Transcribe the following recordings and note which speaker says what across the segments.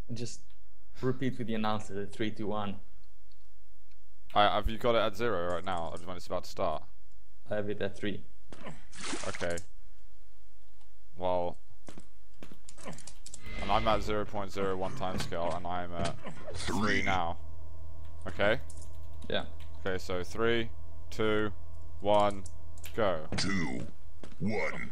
Speaker 1: And just repeat with the announcer, the 3, 2, 1.
Speaker 2: Have you got it at 0 right now, or when it's about to start?
Speaker 1: I have it at 3.
Speaker 2: Okay. Well, and I'm at 0.01 timescale, and I'm at 3 now. Okay?
Speaker 1: Yeah.
Speaker 2: Okay, so 3, 2, 1, go.
Speaker 3: 2, 1.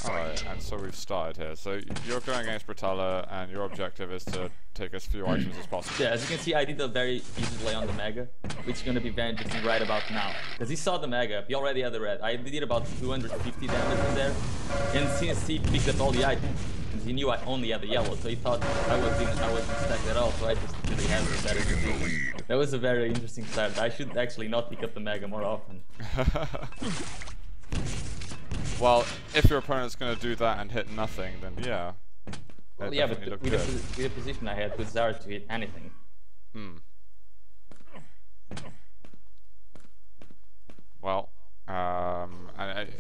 Speaker 2: Alright, and so we've started here. So you're going against Bpatela, and your objective is to take as few items as possible.
Speaker 1: Yeah, as you can see, I did a very easy play on the Mega, which is going to be very interesting right about now. Because he saw the Mega, he already had the red. I did about 250 damage in there. And since he picked up all the items, he knew I only had the yellow, so he thought I wasn't stacked at all, so I just really had the better position. That was a very interesting start. I should actually not pick up the Mega more often.
Speaker 2: Well, if your opponent's going to do that and hit nothing, then yeah.
Speaker 1: Well, yeah, but with the position I had, with Zara to hit anything.
Speaker 2: Hmm. Well, and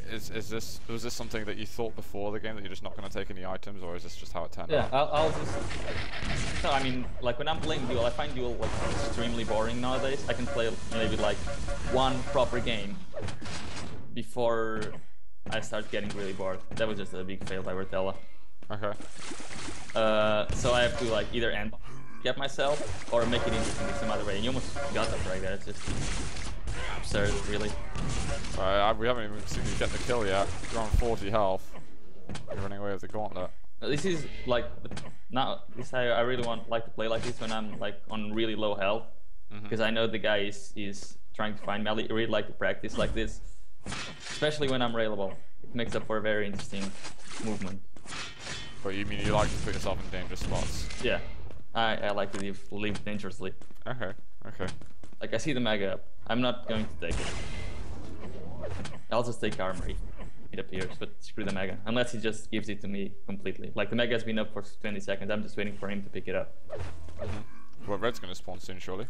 Speaker 2: was this something that you thought before the game that you're just not going to take any items, or is this just how it turned out?
Speaker 1: Yeah, I'll just. No, I mean, like when I'm playing duel, I find duel like extremely boring nowadays. I can play maybe like one proper game before I start getting really bored. That was just a big fail by Bpatela.
Speaker 2: Okay.
Speaker 1: So I have to like either handicap myself or make it interesting in some other way. And you almost got that right there. It's just absurd, really.
Speaker 2: We haven't even seen you get the kill yet. You're on 40 health. You're running away with the gauntlet.
Speaker 1: This is like now. I really like to play like this when I'm like on really low health, because I know the guy is trying to find me. I really like to practice like this, especially when I'm railable. It makes up for a very interesting movement.
Speaker 2: But you mean you like to put yourself in dangerous spots?
Speaker 1: Yeah, I like to live dangerously.
Speaker 2: Okay, okay.
Speaker 1: Like I see the Mega up. I'm not going to take it. I'll just take armory. It appears, but screw the Mega. Unless he just gives it to me completely. Like the Mega has been up for 20 seconds. I'm just waiting for him to pick it up.
Speaker 2: Well, red's going to spawn soon, surely.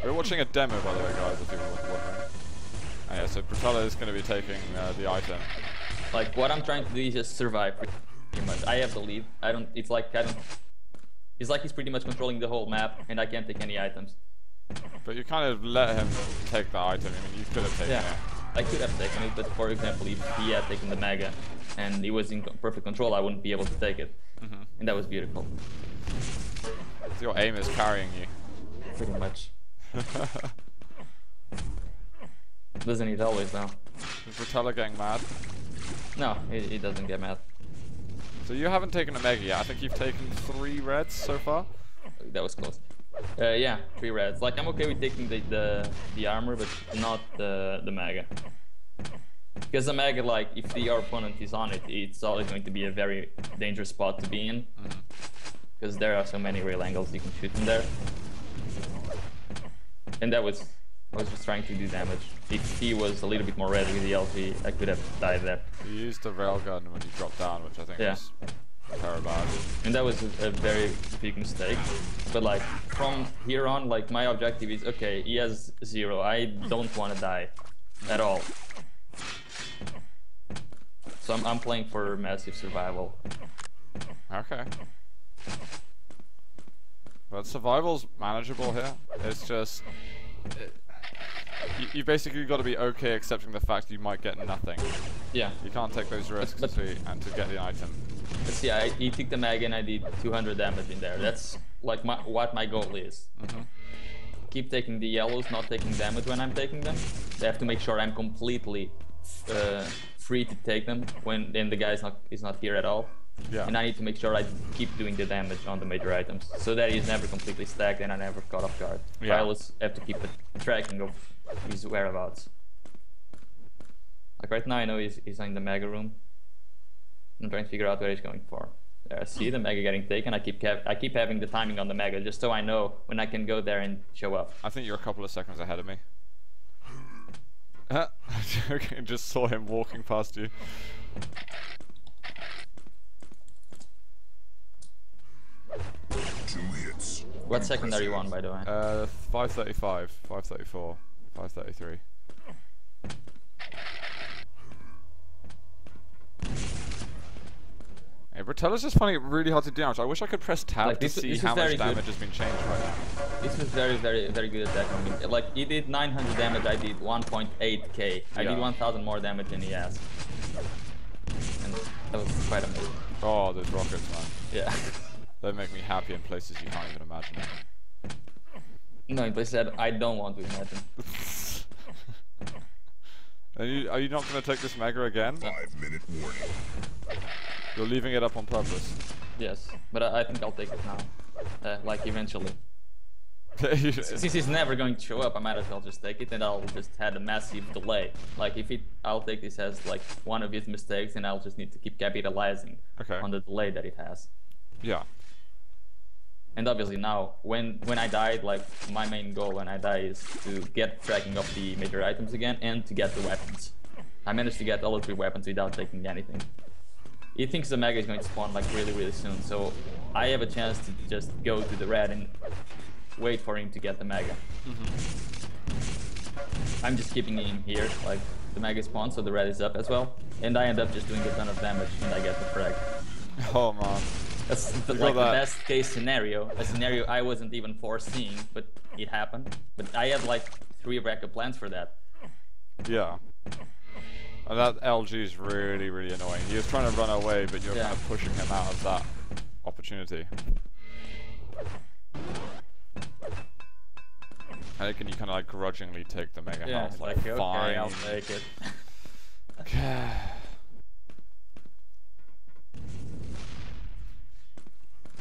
Speaker 2: We're watching a demo, by the way, guys, if you were wondering. Oh, yeah, so Bpatela is going to be taking the item.
Speaker 1: Like what I'm trying to do is just survive pretty much. I have the lead. It's like he's pretty much controlling the whole map, and I can't take any items.
Speaker 2: But you kind of let him take the item. I mean, you could have taken it.
Speaker 1: I could have taken it, but for example, if he had taken the Mega and he was in perfect control, I wouldn't be able to take it. And that was beautiful.
Speaker 2: So your aim is carrying you.
Speaker 1: Pretty much. Doesn't it always now?
Speaker 2: Is Bpatela getting mad?
Speaker 1: No, he doesn't get mad.
Speaker 2: So you haven't taken a Mega yet. I think you've taken 3 reds so far.
Speaker 1: That was close. Yeah, 3 reds. Like I'm okay with taking the armor, but not the Mega. Because the Mega, like if your opponent is on it, it's always going to be a very dangerous spot to be in. Because there are so many rail angles you can shoot from there. And I was just trying to do damage. If he was a little bit more ready with the LV, I could have died there.
Speaker 2: You used the railgun when you dropped down, which I think was terrible.
Speaker 1: And that was a very big mistake. But like from here on, like my objective is okay. He has 0. I don't want to die at all. So I'm playing for massive survival.
Speaker 2: Okay. But survival's manageable here. It's just you basically got to be okay accepting the fact you might get nothing.
Speaker 1: Yeah.
Speaker 2: You can't take those risks and to get the item.
Speaker 1: But yeah, he took the Mega and I did 200 damage in there. That's like what my goal is. Keep taking the yellows, not taking damage when I'm taking them. I have to make sure I'm completely free to take them when the guy is not here at all.
Speaker 2: Yeah.
Speaker 1: And I need to make sure I keep doing the damage on the major items, so that he's never completely stacked and I never caught off guard.
Speaker 2: Yeah.
Speaker 1: I always have to keep a tracking of his whereabouts. Like right now I know he's in the Mega room. I'm trying to figure out where he's going for. There, I see the Mega getting taken. I keep having the timing on the Mega just so I know when I can go there and show up.
Speaker 2: I think you're a couple of seconds ahead of me. Okay, just saw him walking past you.
Speaker 1: What second are you on, by the way?
Speaker 2: 535, 534, 533. Hey, Bpatela's just finding it really hard to damage. I wish I could press tab
Speaker 1: Like
Speaker 2: to see how much damage has been changed right now.
Speaker 1: This was very good attack on me. Like, he did 900 damage, I did 1.8k. I did 1000 more damage than he has. And that was quite amazing.
Speaker 2: Oh, those rockets, man.
Speaker 1: Yeah.
Speaker 2: They make me happy in places you can't even imagine.
Speaker 1: No, in places that I don't want to imagine.
Speaker 2: Are you not going to take this Mega again?
Speaker 3: 5-minute warning.
Speaker 2: You're leaving it up on purpose.
Speaker 1: Yes, but I think I'll take it now. Like, eventually. Since he's never going to show up, I might as well just take it, and I'll just have a massive delay. Like, I'll take this as like one of his mistakes, and I'll just need to keep capitalizing on the delay that it has.
Speaker 2: Yeah.
Speaker 1: And obviously now, when I died, like, my main goal when I die is to get tracking of the major items again and to get the weapons. I managed to get all 3 weapons without taking anything. He thinks the Mega is going to spawn like really soon, so I have a chance to just go to the red and wait for him to get the Mega. I'm just keeping him here, like the Mega spawn, so the red is up as well, and I end up just doing a ton of damage and I get the frag.
Speaker 2: Oh man.
Speaker 1: That's like the best case scenario, a scenario I wasn't even foreseeing, but it happened. But I had like 3 backup plans for that.
Speaker 2: Yeah. And that LG is really annoying. He was trying to run away, but you're kind of pushing him out of that opportunity. I think you kind of like grudgingly take the Mega health.
Speaker 1: Like, okay,
Speaker 2: fine.
Speaker 1: I'll take it.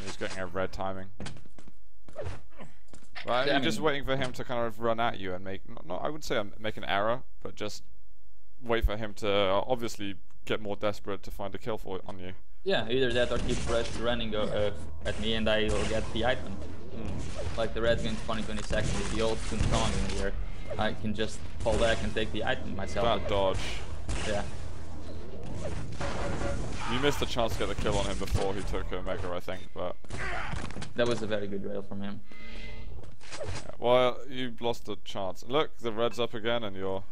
Speaker 2: He's getting a red timing. Right, you're just waiting for him to kind of run at you and make, I would say make an error, but just wait for him to obviously get more desperate to find a kill on you.
Speaker 1: Yeah, either that or keep running at me and I will get the item. Like the red's going to spawn in 20 seconds. With the old Sun Tong in here, I can just fall back and take the item myself.
Speaker 2: That dodge.
Speaker 1: Yeah.
Speaker 2: You missed a chance to get the kill on him before he took a Mega, I think, but...
Speaker 1: That was a very good rail from him.
Speaker 2: Yeah, well, you lost a chance. Look, the red's up again and you're...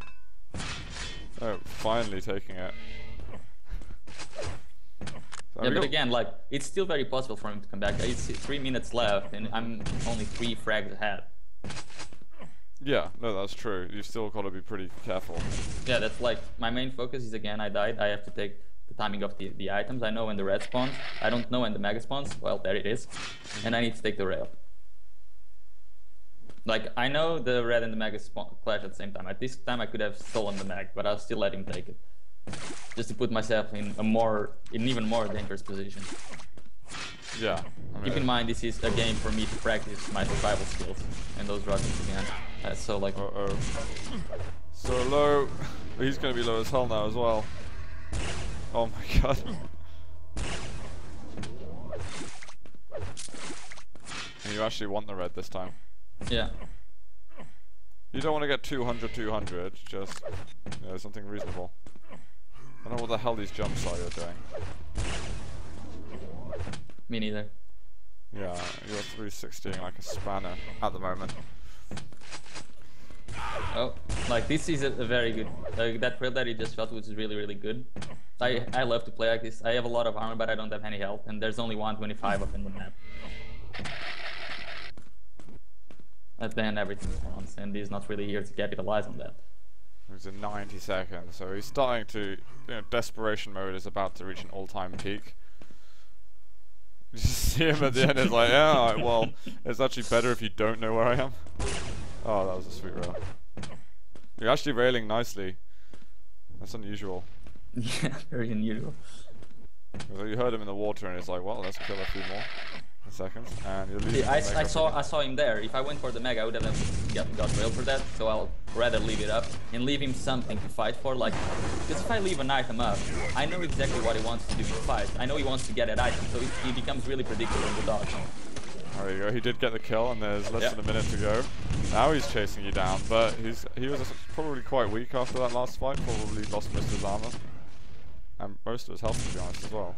Speaker 2: Oh, finally taking it. So
Speaker 1: yeah, but again, like, it's still very possible for him to come back. It's 3 minutes left and I'm only 3 frags ahead.
Speaker 2: Yeah, no, that's true. You've still got to be pretty careful.
Speaker 1: Yeah, that's like, my main focus is, again, I died. I have to take the timing of the items. I know when the red spawns. I don't know when the Mega spawns. Well, there it is. And I need to take the rail. Like, I know the red and the Mega clash at the same time. At this time, I could have stolen the Mag, but I'll still let him take it. Just to put myself in an even more dangerous position.
Speaker 2: Yeah. I mean,
Speaker 1: keep in mind, this is a game for me to practice my survival skills. And those rockets again. So like...
Speaker 2: Uh-oh. So low. He's going to be low as hell now as well. Oh my god. And you actually want the red this time.
Speaker 1: Yeah.
Speaker 2: You don't want to get 200, just something reasonable. I don't know what the hell these jumps are you're doing.
Speaker 1: Me neither.
Speaker 2: Yeah, you're 360ing like a spanner at the moment.
Speaker 1: Oh, like this is a very good, that rail that he just felt was really good. I love to play like this. I have a lot of armor but I don't have any health and there's only 125 up in the map. And then everything spawns and he's not really here to capitalize on that.
Speaker 2: It's in 90 seconds, so he's starting to, desperation mode is about to reach an all-time peak. You just see him at the end, it's like, yeah, well, it's actually better if you don't know where I am. Oh, that was a sweet rail. You're actually railing nicely. That's unusual.
Speaker 1: Yeah, very unusual.
Speaker 2: So you heard him in the water and it's like, well, let's kill a few more seconds. And you're losing.
Speaker 1: I saw him there. If I went for the Mega, I would have got railed for that. So I'll rather leave it up and leave him something to fight for. Like, because if I leave an item up, I know exactly what he wants to do in fight. I know he wants to get that item, so he becomes really predictable in the dodge.
Speaker 2: There you go. He did get the kill, and there's less than a minute to go. Now he's chasing you down, but he was probably quite weak after that last fight. Probably lost most of his armor and most of his health, to be honest, as well.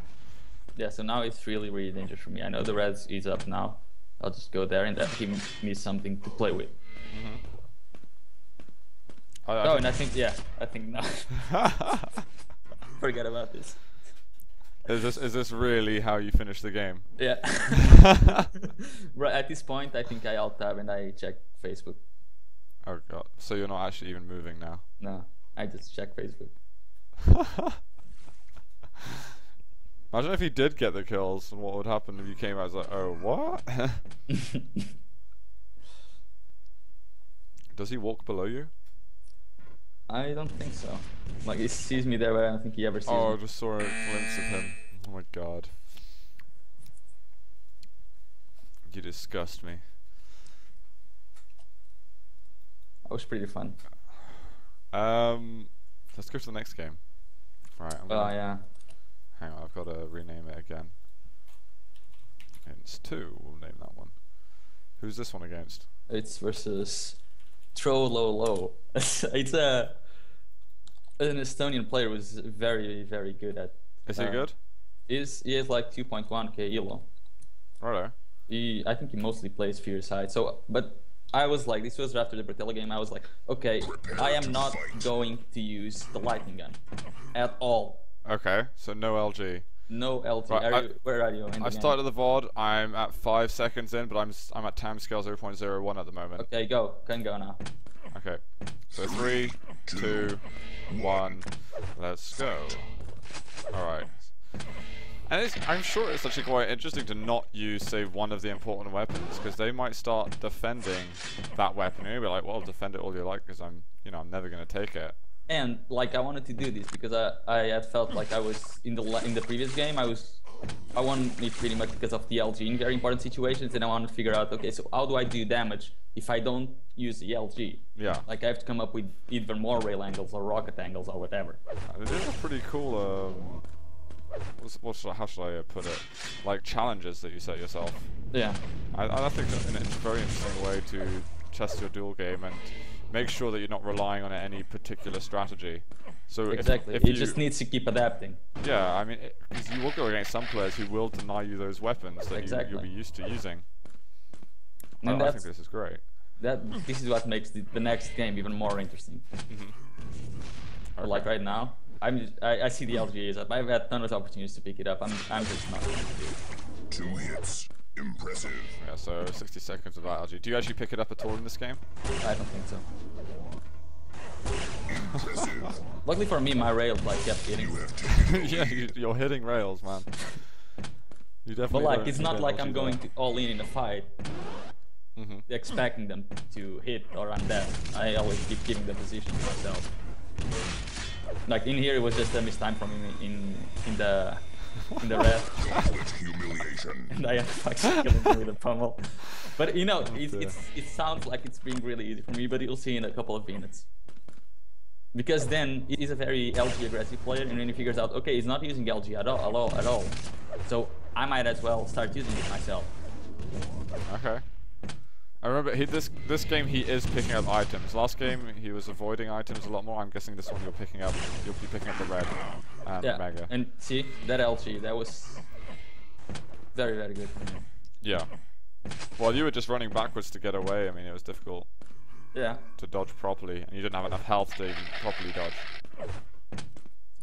Speaker 1: Yeah, so now it's really dangerous for me. I know the red is up now. I'll just go there and that gives me something to play with.
Speaker 2: Mm-hmm.
Speaker 1: And I think now. Forget about this.
Speaker 2: Is this really how you finish the game?
Speaker 1: Yeah. Right at this point, I think I alt tab and I check Facebook.
Speaker 2: Oh god. So you're not actually even moving now?
Speaker 1: No, I just check Facebook.
Speaker 2: Imagine if he did get the kills and what would happen if you came out as like, oh, what? Does he walk below you?
Speaker 1: I don't think so. Like, he sees me there, but I don't think he ever sees me.
Speaker 2: Oh, I just saw a glimpse of him. Oh my god. You disgust me.
Speaker 1: That was pretty fun.
Speaker 2: Let's go to the next game. Right.
Speaker 1: Oh, yeah.
Speaker 2: Hang on, I've got to rename it again. It's 2, we'll name that one. Who's this one against?
Speaker 1: It's versus Trololo. It's an Estonian player who's very, very good at...
Speaker 2: Is he good?
Speaker 1: He has like 2.1k elo.
Speaker 2: Righto.
Speaker 1: I think he mostly plays Fierce Side. So, but I was like, this was after the Bpatela game, I was like, okay, I am not going to use the lightning gun at all.
Speaker 2: Okay, so no LG.
Speaker 1: No LT.
Speaker 2: Right,
Speaker 1: where are you?
Speaker 2: I started the VOD. I'm at 5 seconds in, but I'm at timescale 0.01 at the moment.
Speaker 1: Okay, go. Can go now.
Speaker 2: Okay. So 3, 2, 1. Let's go. All right. And I'm sure it's actually quite interesting to not use, say, one of the important weapons, because they might start defending that weapon. And you'll be like, well, defend it all you like, because I'm never gonna take it.
Speaker 1: And like I wanted to do this because I had felt like I was in the previous game I won it pretty much because of the LG in very important situations, and I wanted to figure out, okay, so how do I do damage if I don't use the LG?
Speaker 2: Yeah.
Speaker 1: Like I have to come up with either more rail angles or rocket angles or whatever.
Speaker 2: It is a pretty cool how should I put it? Like challenges that you set yourself.
Speaker 1: Yeah.
Speaker 2: I think it's a very interesting way to test your duel game and make sure that you're not relying on any particular strategy. So
Speaker 1: exactly,
Speaker 2: if
Speaker 1: it just needs to keep adapting.
Speaker 2: Yeah, I mean, because you will go against some players who will deny you those weapons that you'll be used to using.
Speaker 1: And
Speaker 2: I think this is great.
Speaker 1: This is what makes the next game even more interesting. Okay. Like right now, I see the LG is up. I've had tons of opportunities to pick it up. I'm just not going to do it.
Speaker 3: 2 hits. Impressive.
Speaker 2: Yeah, so 60 seconds without LG. Do you actually pick it up at all in this game?
Speaker 1: I don't think so.
Speaker 3: Impressive.
Speaker 1: Luckily for me, my rails like kept hitting.
Speaker 2: Yeah, you're hitting rails, man. You definitely.
Speaker 1: But like, it's not like I'm going all in a fight, expecting them to hit or I'm dead. I always keep giving the position to myself. Like in here, it was just a mistime from me in the red.
Speaker 3: Humiliation.
Speaker 1: And I have actually killing him with a pummel. But you know, it sounds like it's being really easy for me, but you'll see in a couple of minutes. Because then he's a very LG aggressive player, and then he figures out, okay, he's not using LG at all. So I might as well start using it myself.
Speaker 2: Okay. I remember this game he is picking up items. Last game he was avoiding items a lot more. I'm guessing this one you'll be picking up the red and
Speaker 1: yeah.
Speaker 2: Mega.
Speaker 1: And see that LG, that was very, very good for me.
Speaker 2: Yeah. Well, you were just running backwards to get away. I mean, it was difficult.
Speaker 1: Yeah.
Speaker 2: To dodge properly, and you didn't have enough health to even properly dodge.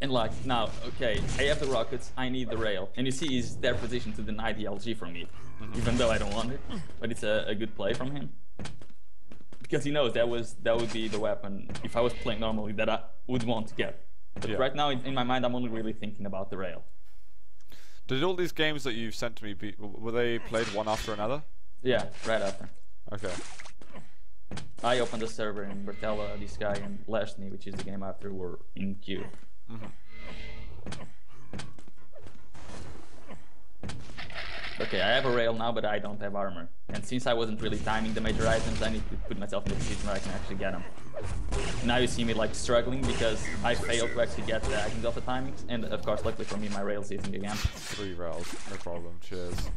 Speaker 1: And like now, okay, I have the rockets, I need the rail, and you see he's there positioned to deny the LG from me, even though I don't want it. But it's a good play from him because he knows that would be the weapon if I was playing normally that I would want to get. But right now, in my mind, I'm only really thinking about the rail.
Speaker 2: Did all these games that you've sent to me were they played one after another?
Speaker 1: Yeah, right after.
Speaker 2: Okay.
Speaker 1: I opened the server in Bpatela, this guy, and Leszny, which is the game after, were in queue. Okay, I have a rail now, but I don't have armor. And since I wasn't really timing the major items, I need to put myself in a position where I can actually get them. Now you see me like struggling because I failed to actually get the items off the timings, and of course, luckily for me, my rail's hitting again.
Speaker 2: 3 rails, no problem. Cheers.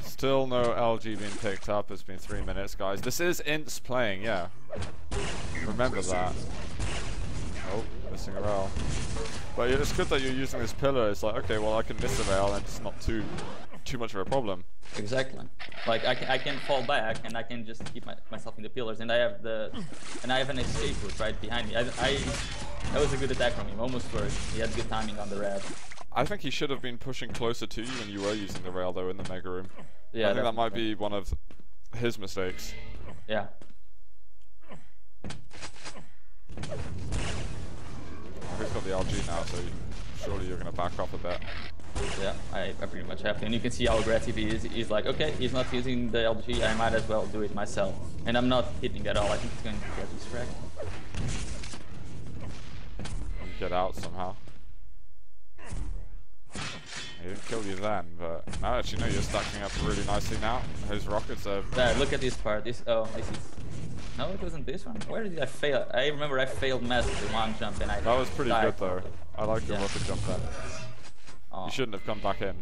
Speaker 2: Still no LG being picked up. It's been 3 minutes, guys. This is Ints playing, yeah. Remember that. Oh, missing a rail. But it's good that you're using this pillar. It's like, okay, well, I can miss a rail and it's not too much of a problem.
Speaker 1: Exactly. Like I can fall back and I can just keep myself in the pillars, and I have an escape route right behind me. That was a good attack from him. Almost worked. He had good timing on the red.
Speaker 2: I think he should have been pushing closer to you when you were using the rail though in the mega room.
Speaker 1: Yeah,
Speaker 2: I think that might be one of his mistakes.
Speaker 1: Yeah.
Speaker 2: He's got the LG now, so surely you're going to back up a bit.
Speaker 1: Yeah, I pretty much have to. And you can see how aggressive he is. He's like, okay, he's not using the LG, I might as well do it myself. And I'm not hitting at all. I think he's going to get this frag.
Speaker 2: Get out somehow. He didn't kill you then, but now actually no, you're stacking up really nicely now. His rockets are...
Speaker 1: There, look at this part. This is... No, it wasn't this one. Where did I fail? I remember I failed massively one jump and I...
Speaker 2: That was pretty good though. I like your
Speaker 1: Yeah.
Speaker 2: rocket jump then.
Speaker 1: Oh.
Speaker 2: You shouldn't have come back in.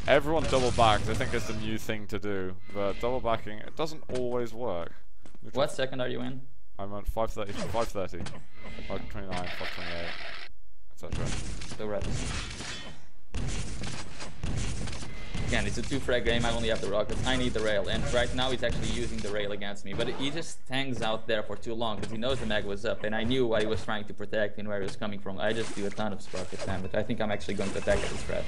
Speaker 2: Everyone double backs. I think it's the new thing to do, but double backing, it doesn't always work.
Speaker 1: What second are you in?
Speaker 2: I'm at 530, 530, 529, 528, etc.
Speaker 1: The red. Again, it's a 2-frag game, I only have the rockets, I need the rail, and right now he's actually using the rail against me, but he just hangs out there for too long, because he knows the mag was up, and I knew what he was trying to protect and where he was coming from. I just do a ton of sprocket damage. I think I'm actually going to attack at this threat.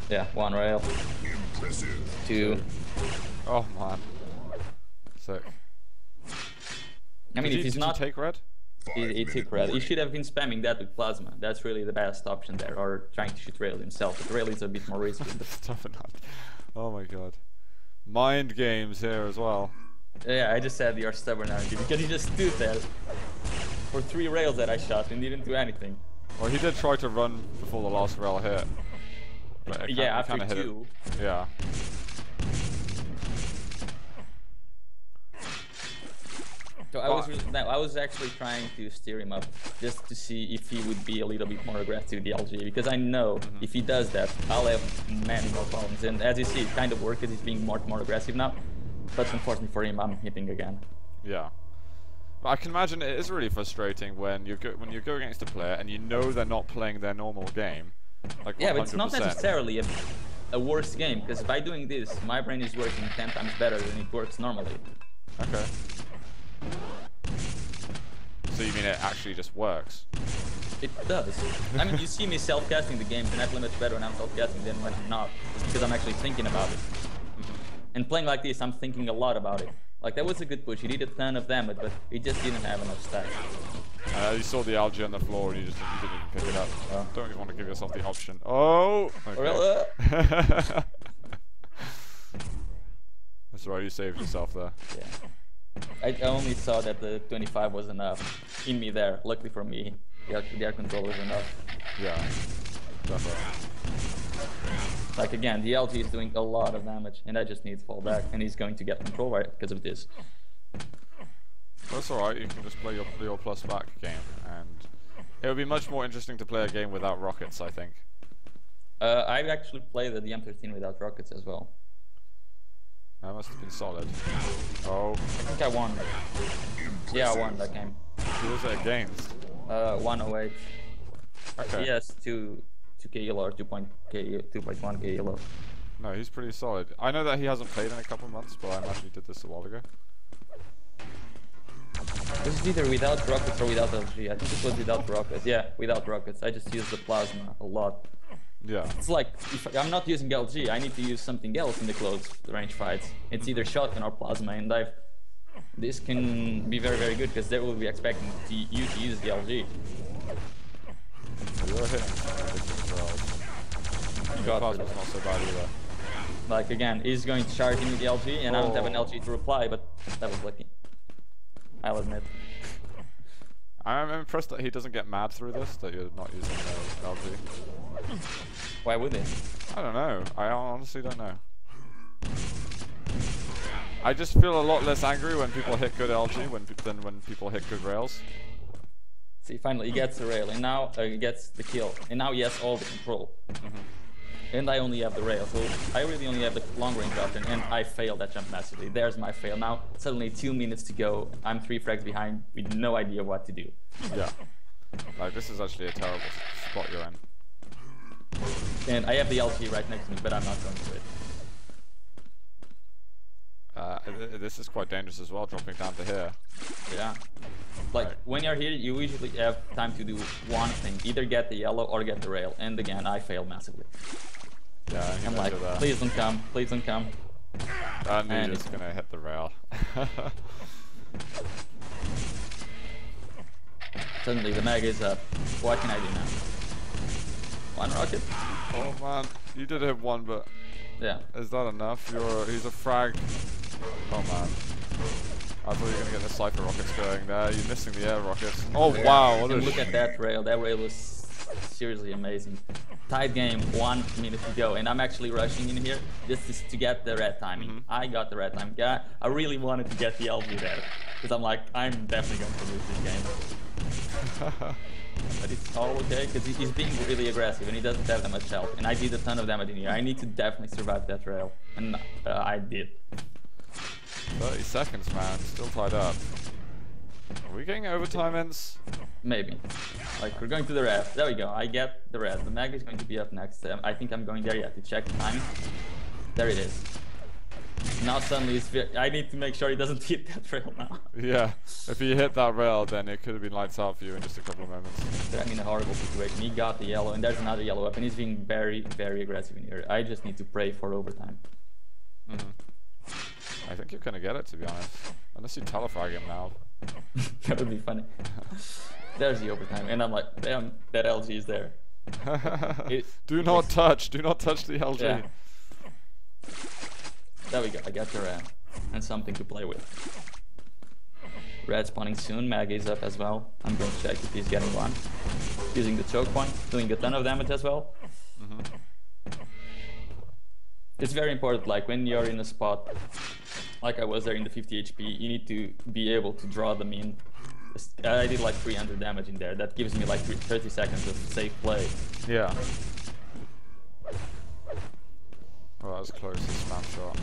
Speaker 1: Yeah, 1 rail.
Speaker 3: Impressive.
Speaker 1: 2.
Speaker 2: Oh man. Sick.
Speaker 1: I mean, if he's
Speaker 2: did
Speaker 1: not...
Speaker 2: you take red?
Speaker 1: He took rail. He should have been spamming that with plasma. That's really the best option there, or trying to shoot rail himself. But rail is a bit more risky.
Speaker 2: Tough enough. Oh my god. Mind games here as well.
Speaker 1: Yeah, I just said you're stubborn, aren't you? Because he just stood there for 3 rails that I shot and didn't do anything.
Speaker 2: Well, he did try to run before the last rail hit. But it
Speaker 1: Yeah,
Speaker 2: kinda
Speaker 1: after
Speaker 2: hit
Speaker 1: 2.
Speaker 2: it. Yeah.
Speaker 1: So I was actually trying to steer him up just to see if he would be a little bit more aggressive with the LG, because I know if he does that, I'll have many more problems. And as you see, it kind of works because he's being more aggressive now. But unfortunately for him, I'm hitting again.
Speaker 2: Yeah. But I can imagine it is really frustrating when you go against a player and you know they're not playing their normal game. Like
Speaker 1: Yeah, but it's
Speaker 2: 100%.
Speaker 1: not necessarily a worse game, because by doing this, my brain is working 10 times better than it works normally.
Speaker 2: Okay. So you mean it actually just works?
Speaker 1: It does. I mean, you see me self-casting the games, and I play much better when I'm self-casting than when I'm not. It's because I'm actually thinking about it. And playing like this, I'm thinking a lot about it. Like, that was a good push. He did a ton of damage, but he just didn't have enough stacks.
Speaker 2: You saw the algae on the floor and you didn't even pick it up. Don't even want to give yourself the option. Oh! Okay. That's right, you saved yourself there.
Speaker 1: Yeah. I only saw that the 25 was enough in me there. Luckily for me, the air control was enough.
Speaker 2: Yeah, definitely.
Speaker 1: Like again, the LG is doing a lot of damage, and I just need to fall back, and he's going to get control right because of this.
Speaker 2: That's alright, you can just play your plus back game, and it would be much more interesting to play a game without rockets, I think.
Speaker 1: I've actually played the M13 without rockets as well.
Speaker 2: That must have been solid. Oh.
Speaker 1: I think I won. Yeah, I won that game.
Speaker 2: Who was it against?
Speaker 1: 108.
Speaker 2: Okay.
Speaker 1: He has 2k yellow or 2.1k yellow.
Speaker 2: No, he's pretty solid. I know that he hasn't played in a couple of months, but I imagine he did this a while ago.
Speaker 1: Was it either without rockets or without LG? I think it was without rockets. Yeah, without rockets. I just used the plasma a lot.
Speaker 2: Yeah.
Speaker 1: It's like, if I'm not using LG, I need to use something else in the close range fights. It's either shotgun or plasma, and this can be very, very good, because they will be expecting you to use the LG.
Speaker 2: You're hitting plasma's not so bad either.
Speaker 1: Like, again, he's going to charge me with the LG, and I don't have an LG to reply, but that was lucky. I'll admit.
Speaker 2: I'm impressed that he doesn't get mad through this, that you're not using LG.
Speaker 1: Why would he?
Speaker 2: I don't know. I honestly don't know. I just feel a lot less angry when people hit good LG than when people hit good rails.
Speaker 1: See, finally he gets the rail, and now he gets the kill, and now he has all the control. And I only have the rail, so I really only have the long range option, and I failed that jump massively. There's my fail. Now, suddenly 2 minutes to go, I'm 3 frags behind with no idea what to do.
Speaker 2: Yeah. Like, this is actually a terrible spot you're in.
Speaker 1: And I have the LG right next to me, but I'm not going to it.
Speaker 2: This is quite dangerous as well, dropping down to here.
Speaker 1: Yeah. Like,
Speaker 2: Right.
Speaker 1: when you're here, you usually have time to do one thing. Either get the yellow or get the rail. And again, I failed massively.
Speaker 2: Yeah,
Speaker 1: I'm like,
Speaker 2: that.
Speaker 1: please don't come, please don't come.
Speaker 2: And
Speaker 1: And
Speaker 2: he's just
Speaker 1: it's-
Speaker 2: gonna hit the rail.
Speaker 1: Suddenly the mag is up. What can I do now? One rocket?
Speaker 2: Oh man, you did hit one, but
Speaker 1: Yeah.
Speaker 2: is that enough? He's a frag. Oh man. I thought you were gonna get the Cypher rockets going there. You're missing the air rockets. Oh wow, what a
Speaker 1: And look at that rail. That rail was seriously amazing. Tied game, 1 minute to go, and I'm actually rushing in here just to get the red timing. I got the red time. I really wanted to get the LG there, because I'm like, I'm definitely going to lose this game. But it's all okay, because he's being really aggressive, and he doesn't have that much health. And I did a ton of damage in here. I need to definitely survive that rail, and I did.
Speaker 2: 30 seconds, man. Still tied up. Are we getting overtime ends?
Speaker 1: Maybe. Like, we're going to the red. There we go. I get the red. The mag is going to be up next. I think I'm going there yet to check the timing. There it is. Now suddenly it's I need to make sure he doesn't hit that rail now.
Speaker 2: Yeah. If he hit that rail, then it could have been lights out for you in just a couple of moments.
Speaker 1: I'm in a horrible situation. He got the yellow, and there's another yellow up, and he's being very, very aggressive in here. I just need to pray for overtime.
Speaker 2: I think you're gonna get it, to be honest. Unless you telefrag him now.
Speaker 1: That would be funny. There's the overtime, and I'm like, damn, that LG is there.
Speaker 2: Do not touch the LG.
Speaker 1: Yeah. There we go, I got the red. And something to play with. Red spawning soon, mag is up as well. I'm going to check if he's getting one. Using the choke point, doing a ton of damage as well. It's very important, like when you're in a spot, like I was there in the 50 HP, you need to be able to draw them in. I did like 300 damage in there. That gives me like 30 seconds of safe play.
Speaker 2: Yeah. Oh, that was close, a spam shot.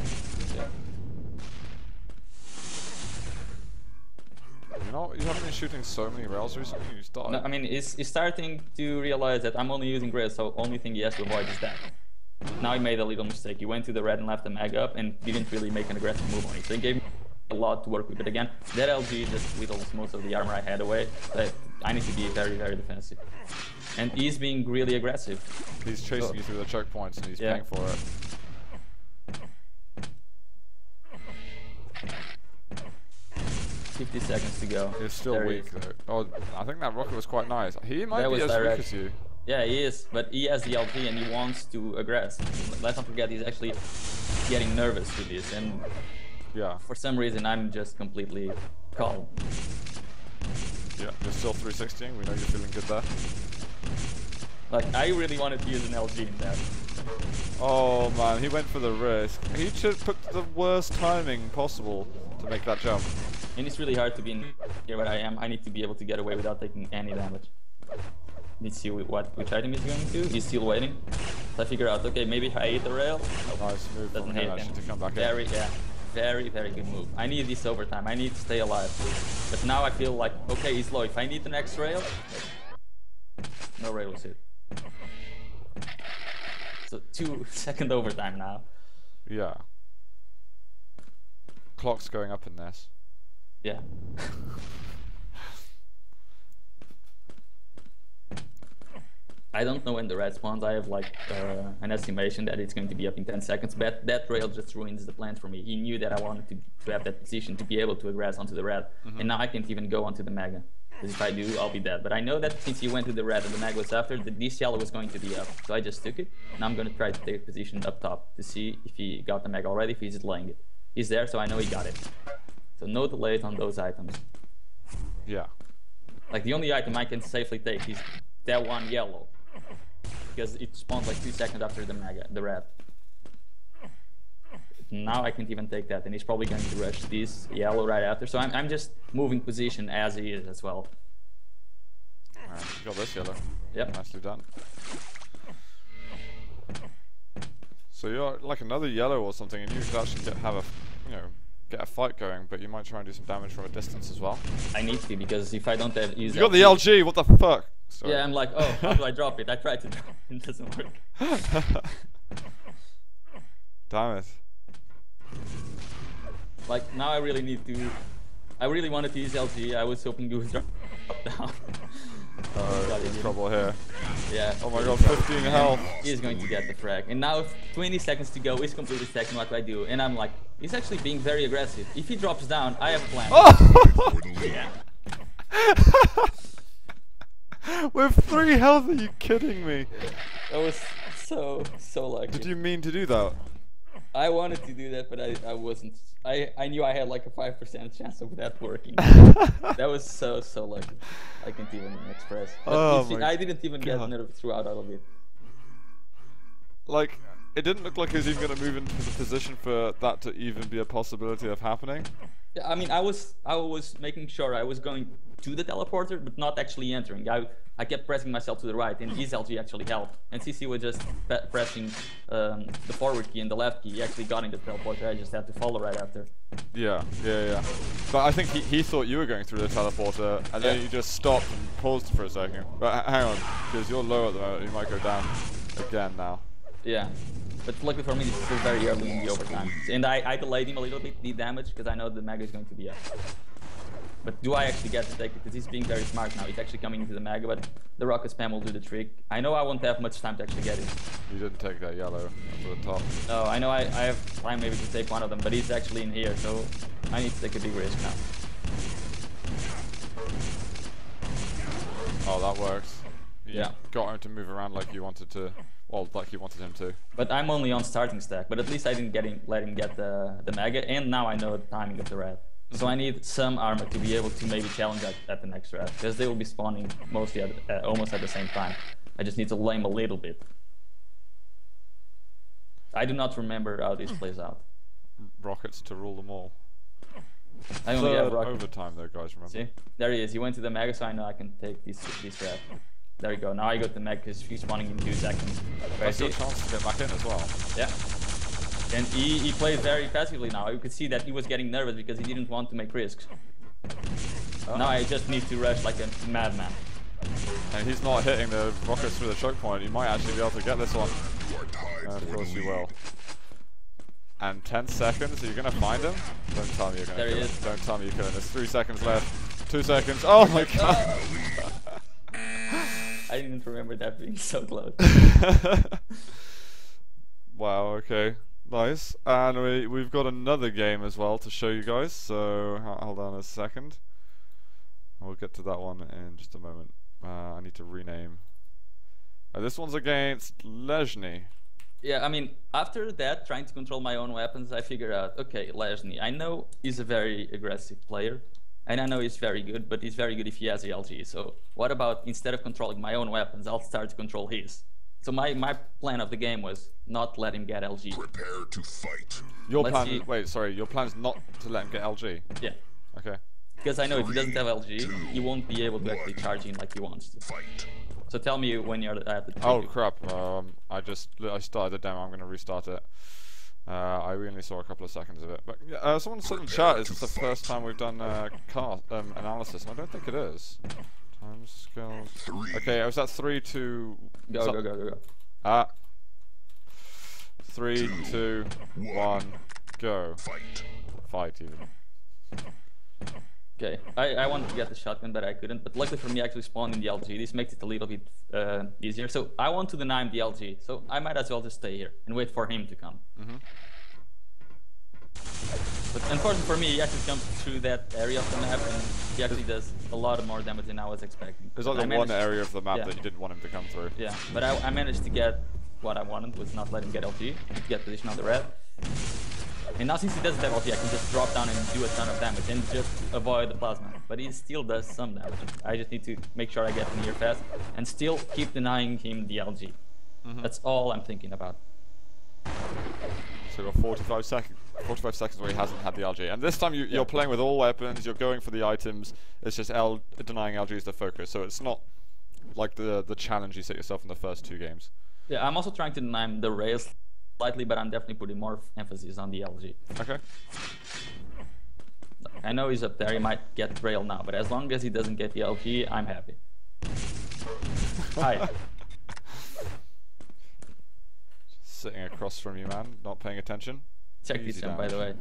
Speaker 1: Yeah.
Speaker 2: You haven't been shooting so many rails recently, you started.
Speaker 1: No, I mean, he's starting to realize that I'm only using red, so only thing he has to avoid is that. Now he made a little mistake. He went to the red and left the mag up and didn't really make an aggressive move on it. So he gave me a lot to work with. But again, that LG just whittles most of the armor I had away. But I need to be very, very defensive. And he's being really aggressive.
Speaker 2: He's chasing you through the choke points and he's paying for it.
Speaker 1: $50 seconds to go.
Speaker 2: He's still
Speaker 1: There
Speaker 2: weak though. Oh, I think that rocket was quite nice. He might
Speaker 1: That
Speaker 2: be
Speaker 1: was
Speaker 2: as
Speaker 1: direct.
Speaker 2: weak as you.
Speaker 1: Yeah, he is, but he has the LG and he wants to aggress. Let's not forget he's actually getting nervous with this, and
Speaker 2: Yeah.
Speaker 1: for some reason I'm just completely calm.
Speaker 2: Yeah, you're still 360ing. We know you're feeling good there.
Speaker 1: Like, I really wanted to use an LG in that.
Speaker 2: Oh man, he went for the risk. He should put the worst timing possible to make that jump.
Speaker 1: And it's really hard to be in here where I am. I need to be able to get away without taking any damage. Let's see which item he's going to. He's still waiting. So I figure out, okay, maybe if I hit the rail.
Speaker 2: Nice move from
Speaker 1: Doesn't
Speaker 2: him
Speaker 1: hit
Speaker 2: actually
Speaker 1: him.
Speaker 2: to come back
Speaker 1: Very,
Speaker 2: in.
Speaker 1: yeah, very, very good move. I need this overtime. I need to stay alive. But now I feel like, okay, he's low. If I need the next rail, no rail was hit. So 2-second overtime now.
Speaker 2: Yeah. Clock's going up in this.
Speaker 1: Yeah. I don't know when the red spawns. I have like an estimation that it's going to be up in 10 seconds, but that rail just ruins the plan for me. He knew that I wanted to have that position to be able to aggress onto the red, and now I can't even go onto the mega. Because if I do, I'll be dead. But I know that since he went to the red and the mag was after, this yellow was going to be up. So I just took it, and I'm going to try to take a position up top to see if he got the mag already, if he's just laying it. He's there, so I know he got it. So no delays on those items.
Speaker 2: Yeah.
Speaker 1: Like, the only item I can safely take is that one yellow. Because it spawns like 2 seconds after the red. Now I can't even take that, and he's probably going to rush this yellow right after. So I'm just moving position as he is as well.
Speaker 2: Alright, you got this yellow.
Speaker 1: Yep.
Speaker 2: Nicely done. So you're like another yellow or something, and you could actually get a fight going, but you might try and do some damage from a distance as well.
Speaker 1: I need to, because if I don't have use
Speaker 2: You got the LG, what the fuck? Sorry.
Speaker 1: Yeah, I'm like, oh, how do I drop it? I tried to drop it, it doesn't work.
Speaker 2: Damn it.
Speaker 1: Like, now I really need to I really wanted to use LG. I was hoping you would drop down.
Speaker 2: Oh, trouble here.
Speaker 1: Yeah.
Speaker 2: Oh my god, 15 health.
Speaker 1: He's going to get the frag. And now 20 seconds to go. He's completely second. What do I do? And I'm like, he's actually being very aggressive. If he drops down, I have a plan.
Speaker 2: Oh!
Speaker 1: Yeah.
Speaker 2: With 3 health, are you kidding me?
Speaker 1: That was so lucky.
Speaker 2: Did you mean to do that?
Speaker 1: I wanted to do that, but I wasn't. I knew I had like a 5% chance of that working. That was so lucky. I can't even express. But I didn't even get nervous throughout all of it.
Speaker 2: Like, it didn't look like he was even going to move into the position for that to even be a possibility of happening.
Speaker 1: Yeah, I mean, I was making sure I was going to the teleporter, but not actually entering. I kept pressing myself to the right, and his LG actually helped. And CC was just pressing the forward key and the left key. He actually got in the teleporter. I just had to follow right after.
Speaker 2: Yeah. But I think he thought you were going through the teleporter, and then you just stopped and paused for a second. But hang on, because you're low at the moment. You might go down again now.
Speaker 1: Yeah. But luckily for me, it's still very early in the overtime. And I delayed him a little bit, the damage, because I know the Mega is going to be up. But do I actually get to take it? Because he's being very smart now. He's actually coming into the Mega, but the rocket spam will do the trick. I know I won't have much time to actually get it.
Speaker 2: You didn't take that yellow up to the top.
Speaker 1: No, I know I have time maybe to take one of them, but he's actually in here, so I need to take a big risk now.
Speaker 2: Oh, that works. You
Speaker 1: Yeah.
Speaker 2: got him to move around like you wanted to. Well, like you wanted him to.
Speaker 1: But I'm only on starting stack, but at least I didn't let him get the Mega, and now I know the timing of the red. So I need some armor to be able to maybe challenge at the next red, because they will be spawning mostly almost at the same time. I just need to lame a little bit. I do not remember how this plays out.
Speaker 2: Rockets to rule them all.
Speaker 1: I only have rockets.
Speaker 2: Overtime though, guys, remember.
Speaker 1: See? There he is. He went to the Mega, so I know I can take this red. There we go. Now I got the Mega because he's spawning in 2 seconds.
Speaker 2: That's a chance to get back in as well.
Speaker 1: Yeah. And he plays very passively now. You could see that he was getting nervous because he didn't want to make risks. Now I just need to rush like a madman.
Speaker 2: And he's not hitting the rockets through the choke point. You might actually be able to get this one. Of course you will. And 10 seconds, are you going to find him? Don't tell me you're going to kill him. Don't tell me you're killing him. There's 3 seconds left. 2 seconds. Oh my god!
Speaker 1: I didn't remember that being so close.
Speaker 2: Wow, okay. Nice. And we've got another game as well to show you guys, so hold on a second. We'll get to that one in just a moment. I need to rename. This one's against Leszny.
Speaker 1: Yeah, I mean, after that, trying to control my own weapons, I figured out, okay, Leszny, I know he's a very aggressive player, and I know he's very good, but he's very good if he has the LG. So what about, instead of controlling my own weapons, I'll start to control his. So my plan of the game was not let him get LG.
Speaker 3: Prepare to fight.
Speaker 2: Your plan, wait, sorry, your plan is not to let him get LG?
Speaker 1: Yeah.
Speaker 2: Okay.
Speaker 1: Because I know if he doesn't have LG, he won't be able to actually charge in like he wants to.
Speaker 3: Fight.
Speaker 1: So tell me when you're at the
Speaker 2: Oh crap, I started the demo, I'm going to restart it. I only saw a couple of seconds of it. But someone said in the chat, is this the first time we've done analysis? And I don't think it is. Time skills. Okay, I was at 3, 2...
Speaker 1: Go.
Speaker 2: 3, 2, 1, go. Fight even.
Speaker 1: Okay, I wanted to get the shotgun, but I couldn't. But luckily for me, I actually spawned in the LG. This makes it a little bit easier. So I want to deny him the LG. So I might as well just stay here and wait for him to come. But unfortunately for me, he actually comes through that area of the map, and he actually does a lot more damage than I was expecting.
Speaker 2: There's like the one area of the map that you didn't want him to come through.
Speaker 1: Yeah, but I managed to get what I wanted, was not let him get LG, to get position on the red. And now since he doesn't have LG, I can just drop down and do a ton of damage and just avoid the plasma. But he still does some damage. I just need to make sure I get near fast and still keep denying him the LG. That's all I'm thinking about.
Speaker 2: So we've got 45 seconds where he hasn't had the LG. And this time you're playing with all weapons, you're going for the items, it's just denying LG is the focus. So it's not like the challenge you set yourself in the first 2 games.
Speaker 1: Yeah, I'm also trying to deny him the rails slightly, but I'm definitely putting more emphasis on the LG.
Speaker 2: Okay.
Speaker 1: I know he's up there, he might get rail now, but as long as he doesn't get the LG, I'm happy. Hi.
Speaker 2: Sitting across from you, man, not paying attention.
Speaker 1: Check this out, by the way.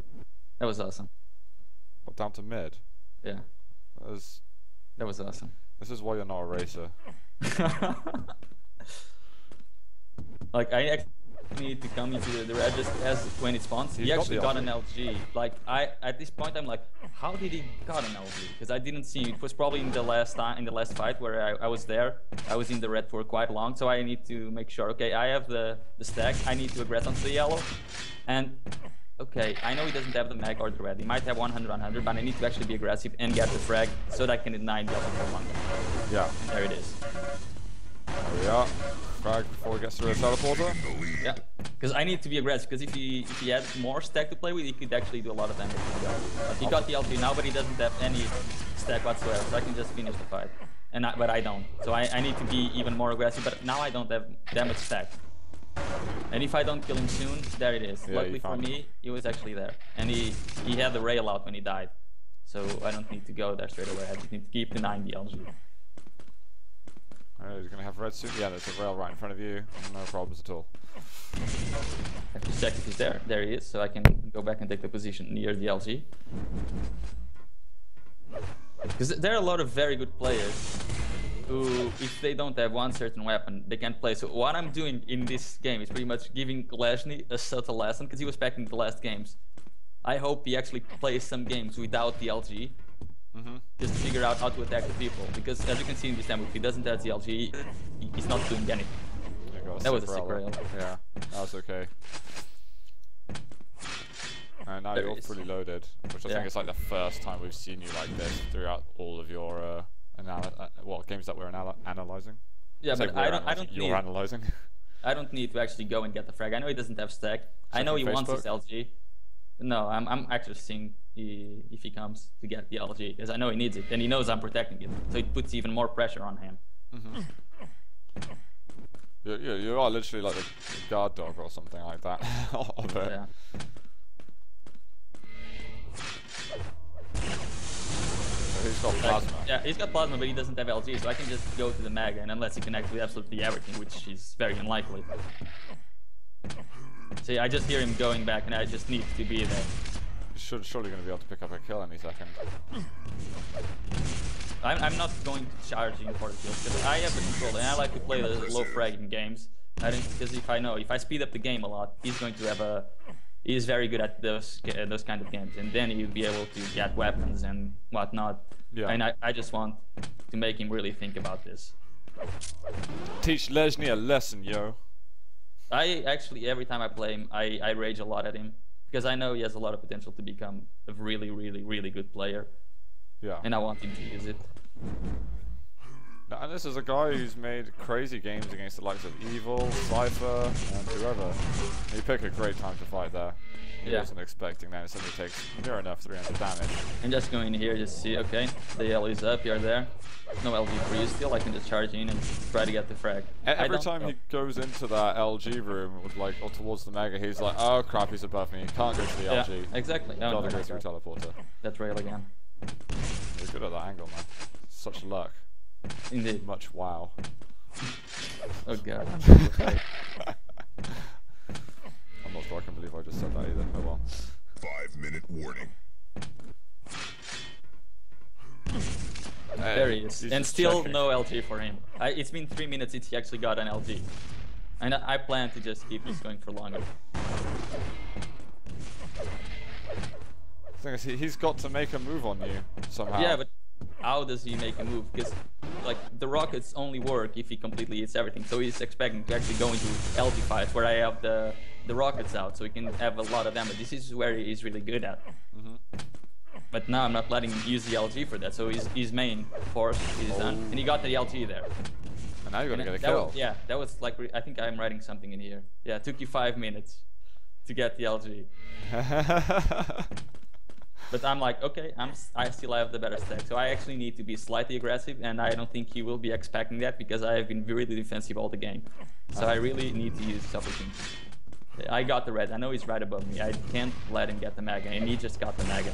Speaker 1: That was awesome.
Speaker 2: What, down to mid?
Speaker 1: Yeah, that was awesome.
Speaker 2: This is why you're not a racer.
Speaker 1: Like I actually need to come into the red just as when it spawns. He actually got an LG. Like at this point I'm like, how did he got an LG? Because I didn't see it was probably in the last fight where I was there. I was in the red for quite long, so I need to make sure. Okay, I have the stack. I need to aggress onto the yellow, and okay, I know he doesn't have the mag or the red. He might have 100, but I need to actually be aggressive and get the frag so that I can deny the other for longer.
Speaker 2: Yeah.
Speaker 1: And there it is.
Speaker 2: There we are. Frag before he gets through the teleporter.
Speaker 1: Yeah, because I need to be aggressive, because if he had more stack to play with, he could actually do a lot of damage. But he got the LT now, but he doesn't have any stack whatsoever, so I can just finish the fight. But I don't, so I need to be even more aggressive, but now I don't have damage stack. And if I don't kill him soon, there it is.
Speaker 2: Yeah,
Speaker 1: luckily for me, he was actually there. And he had the rail out when he died. So I don't need to go there straight away, I just need to keep denying the LG.
Speaker 2: He's gonna have red soon. Yeah, there's a rail right in front of you. No problems at all.
Speaker 1: I have to check if he's there. There he is, so I can go back and take the position near the LG. Because there are a lot of very good players who, if they don't have one certain weapon, they can't play. So what I'm doing in this game is pretty much giving Leszny a subtle lesson, because he was packing the last games. I hope he actually plays some games without the LG. Just to figure out how to attack the people, because as you can see in this demo, if he doesn't have the LG, he's not doing anything. That was a sick rail.
Speaker 2: Yeah, that was okay. And now you're fully loaded, which I think is like the first time we've seen you like this throughout all of your games that we're analyzing.
Speaker 1: Yeah, but I don't need.
Speaker 2: You're analyzing.
Speaker 1: I don't need to actually go and get the frag. I know he doesn't have stack. I know he wants his LG. No, I'm actually seeing if he comes to get the LG, because I know he needs it, and he knows I'm protecting it, so it puts even more pressure on him.
Speaker 2: You are literally like a guard dog or something like that.
Speaker 1: Yeah.
Speaker 2: So he's got plasma.
Speaker 1: Yeah, he's got plasma, but he doesn't have LG, so I can just go to the Mega, and unless he connects with absolutely everything, which is very unlikely. See, I just hear him going back, and I just need to be there.
Speaker 2: You're surely going to be able to pick up a kill any second.
Speaker 1: I'm not going to charge in for the kills, because I have the control, and I like to play the low frag in games. Because if I speed up the game a lot, he's going to have he's very good at those kind of games, and then he'll be able to get weapons and whatnot. Yeah. And I just want to make him really think about this.
Speaker 2: Teach Leszny a lesson, yo.
Speaker 1: I actually, every time I play him, I rage a lot at him, because I know he has a lot of potential to become a really, really, really good player. Yeah. And I want him to use it.
Speaker 2: And this is a guy who's made crazy games against the likes of Evil, Cypher, and whoever. He picked a great time to fight there. He wasn't expecting that. It suddenly takes near enough 300 damage.
Speaker 1: And just going in here, just see, okay, the L is up, you're there. No LG for you still, I can just charge in and try to get the frag.
Speaker 2: Every time he goes into that LG room, with or towards the Mega, he's like, oh crap, he's above me, can't go to the LG.
Speaker 1: Exactly.
Speaker 2: Gotta go through teleporter.
Speaker 1: That rail again.
Speaker 2: You're good at that angle, man. Such luck.
Speaker 1: Indeed.
Speaker 2: Much wow.
Speaker 1: Oh god.
Speaker 2: I'm not sure I can believe I just said that either. Oh well.
Speaker 3: 5-minute warning.
Speaker 1: There he is. And still checking. No LG for him. It's been 3 minutes since he actually got an LG. And I plan to just keep this going for longer.
Speaker 2: The thing is, he's got to make a move on you somehow.
Speaker 1: Yeah, but how does he make a move? Because like the rockets only work if he completely hits everything. So he's expecting to actually go into LG fights where I have the rockets out, so he can have a lot of damage. This is where he's really good at. But now I'm not letting him use the LG for that. So his main force is done, and he got the LG there.
Speaker 2: And now you're gonna get a kill.
Speaker 1: Yeah, that was like, I think I'm writing something in here. Yeah, it took you 5 minutes to get the LG. But I'm like, okay, I still have the better stack, so I actually need to be slightly aggressive, and I don't think he will be expecting that, because I have been really defensive all the game. So I really need to use this opportunity. I got the red. I know he's right above me. I can't let him get the Mega, and he just got the Mega.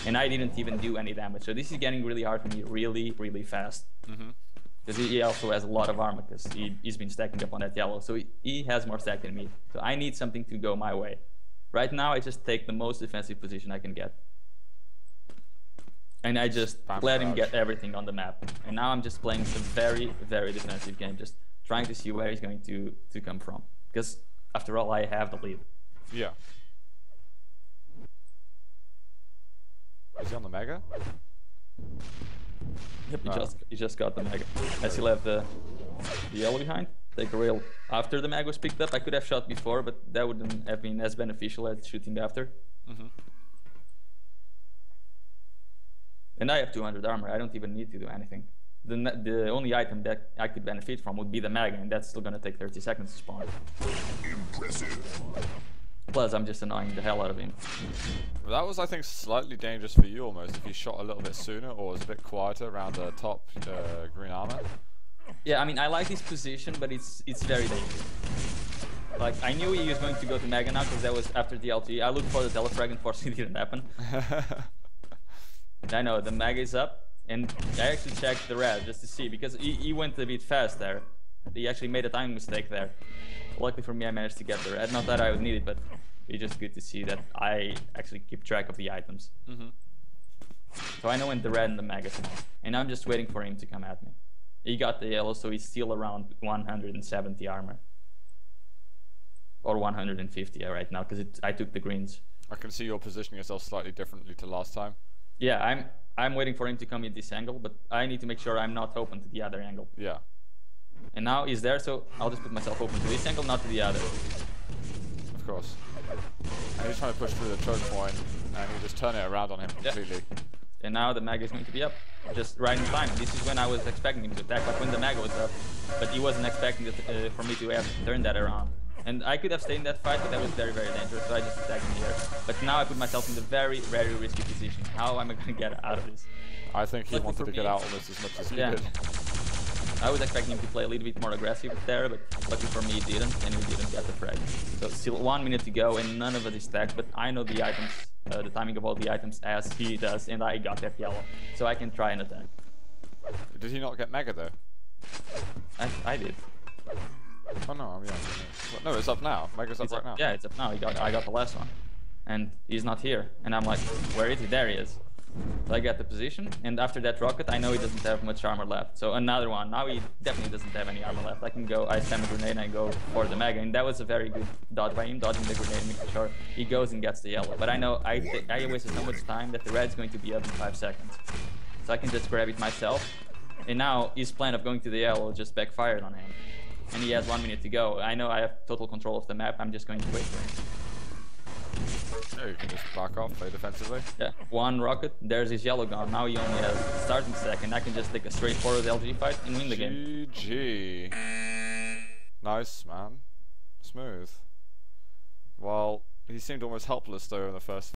Speaker 1: And I didn't even do any damage, so this is getting really hard for me really, really fast. Because he also has a lot of armor, because he's been stacking up on that yellow, so he has more stack than me. So I need something to go my way. Right now, I just take the most defensive position I can get. And I just
Speaker 2: Spam
Speaker 1: let him
Speaker 2: crouch.
Speaker 1: get everything on the map. And now I'm just playing a very, very defensive game, just trying to see where he's going to come from. Because after all, I have the lead.
Speaker 2: Yeah. Is he on the Mega?
Speaker 1: Yep,
Speaker 2: No.
Speaker 1: he just got the Mega. I still have the yellow behind. Take a rail after the Mag was picked up. I could have shot before, but that wouldn't have been as beneficial as shooting after.
Speaker 2: Mm-hmm.
Speaker 1: And I have 200 armor. I don't even need to do anything. The only item that I could benefit from would be the Mag, and that's still gonna take 30 seconds to spawn.
Speaker 3: Impressive.
Speaker 1: Plus, I'm just annoying the hell out of him.
Speaker 2: That was, I think, slightly dangerous for you almost, if you shot a little bit sooner or was a bit quieter around the top green armor.
Speaker 1: Yeah, I mean, I like his position, but it's very dangerous. Like, I knew he was going to go to Mega now, because that was after the LT. I looked for the telefrag, unfortunately it didn't happen. I know, the Mega is up, and I actually checked the red just to see, because he went a bit fast there. He actually made a timing mistake there. Luckily for me, I managed to get the red. Not that I would need it, but it's just good to see that I actually keep track of the items.
Speaker 2: Mm-hmm.
Speaker 1: So I know when the red and the Mega spawn, and I'm just waiting for him to come at me. He got the yellow, so he's still around 170 armor. Or 150 right now, because I took the greens.
Speaker 2: I can see you're positioning yourself slightly differently to last time.
Speaker 1: Yeah, I'm waiting for him to come in this angle, but I need to make sure I'm not open to the other angle.
Speaker 2: Yeah.
Speaker 1: And now he's there, so I'll just put myself open to this angle, not to the other.
Speaker 2: Of course. And he's trying to push through the choke point, and you just turn it around on him completely.
Speaker 1: And now the Maga is going to be up, just right in time. This is when I was expecting him to attack, like when the Maga was up. But he wasn't expecting it, for me to have turned that around. And I could have stayed in that fight, but that was very, very dangerous, so I just attacked him here. But now I put myself in the very, very risky position. How am I going to get out of this?
Speaker 2: I think he
Speaker 1: Luckily
Speaker 2: wanted
Speaker 1: for
Speaker 2: to get
Speaker 1: me-
Speaker 2: out almost as much as he
Speaker 1: Yeah.
Speaker 2: did.
Speaker 1: I was expecting him to play a little bit more aggressive there, but luckily for me he didn't, and he didn't get the frag. So still 1 minute to go, and none of it is stacked, but I know the items, the timing of all the items as he does, and I got that yellow. So I can try and attack.
Speaker 2: Did he not get Mega though?
Speaker 1: I did.
Speaker 2: Oh no, yeah. No, it's up now. Mega's up
Speaker 1: It's
Speaker 2: right
Speaker 1: up,
Speaker 2: now.
Speaker 1: yeah, it's up now. I got the last one. And he's not here. And I'm like, where is he? There he is. So I get the position, and after that rocket, I know he doesn't have much armor left. So another one. Now he definitely doesn't have any armor left. I can go, I spam a grenade, and I go for the Mega. And that was a very good dodge by him, dodging the grenade, making sure he goes and gets the yellow. But I know I wasted so much time that the red's going to be up in 5 seconds. So I can just grab it myself. And now his plan of going to the yellow just backfired on him. And he has 1 minute to go. I know I have total control of the map. I'm just going to wait for him.
Speaker 2: Yeah, you can just back off, play defensively.
Speaker 1: Yeah, one rocket, there's his yellow gone. Now he only has starting stack, and I can just take a straightforward LG fight and win the game.
Speaker 2: GG. Nice, man. Smooth. Well, he seemed almost helpless though in the first